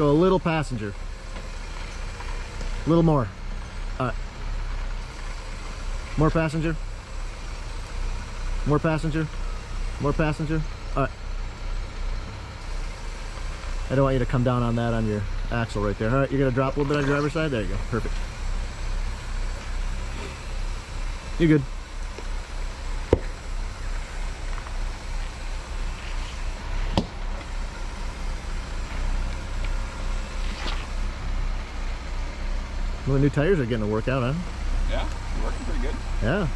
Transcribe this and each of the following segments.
Go a little passenger. A little more. All right. More passenger. More passenger. More passenger. All right. I don't want you to come down on that on your axle right there. All right, you're gonna drop a little bit on your driver's side. There you go. Perfect. You're good. Well, the new tires are getting to work out, huh? Yeah, working pretty good. Yeah.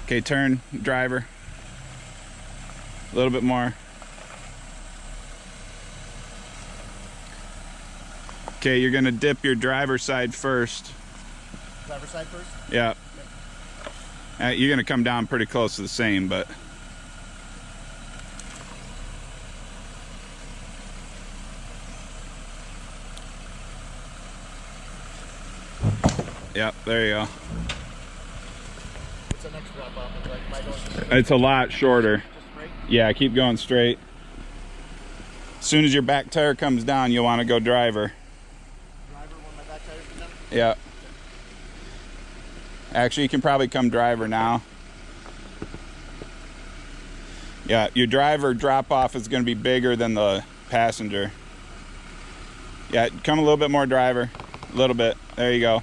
Okay, turn, driver. A little bit more. Okay, you're gonna dip your driver's side first. Driver's side first? Yeah. You're gonna come down pretty close to the same, but. Yep, there you go. What's the next drop off? Like, am I going straight? It's a lot shorter. Just straight? Yeah, keep going straight. As soon as your back tire comes down, you'll want to go driver. Driver when my back tires come down? Yeah. Actually, you can probably come driver now. Yeah, your driver drop off is going to be bigger than the passenger. Yeah, come a little bit more driver. A little bit. There you go.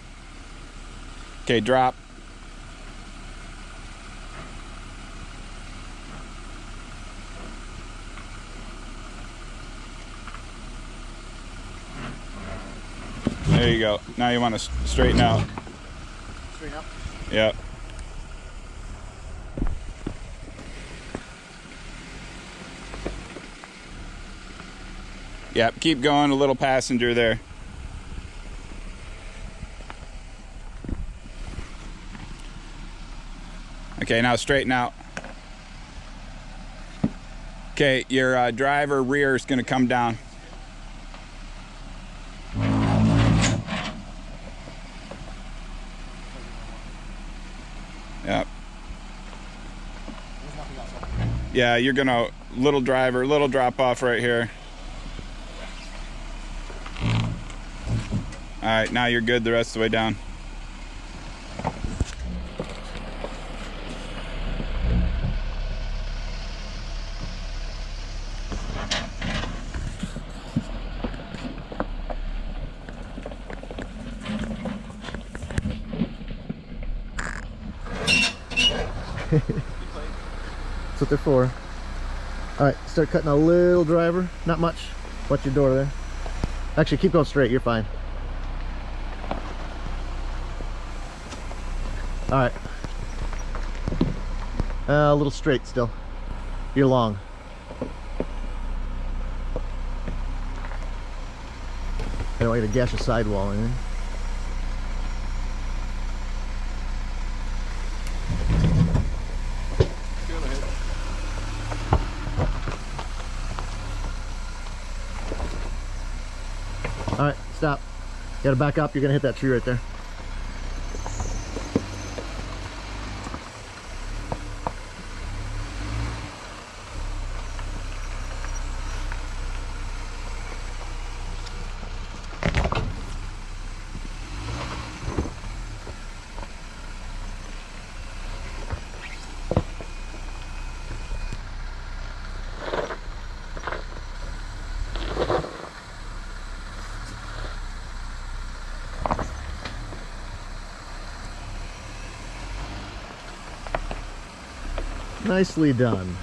Okay, drop. There you go. Now you want to straighten out. Straighten up? Yep. Yep, keep going, a little passenger there. Okay, now straighten out. Okay, your driver rear is going to come down. Yep. Yeah, you're going to, little driver, little drop off right here. All right, now you're good the rest of the way down. That's what they're for. All right, start cutting a little driver. Not much. Watch your door there. Actually, keep going straight. You're fine. All right. A little straight still. You're long. I don't want you to gash a sidewall or anything. All right, stop. You gotta back up. You're gonna hit that tree right there. Nicely done.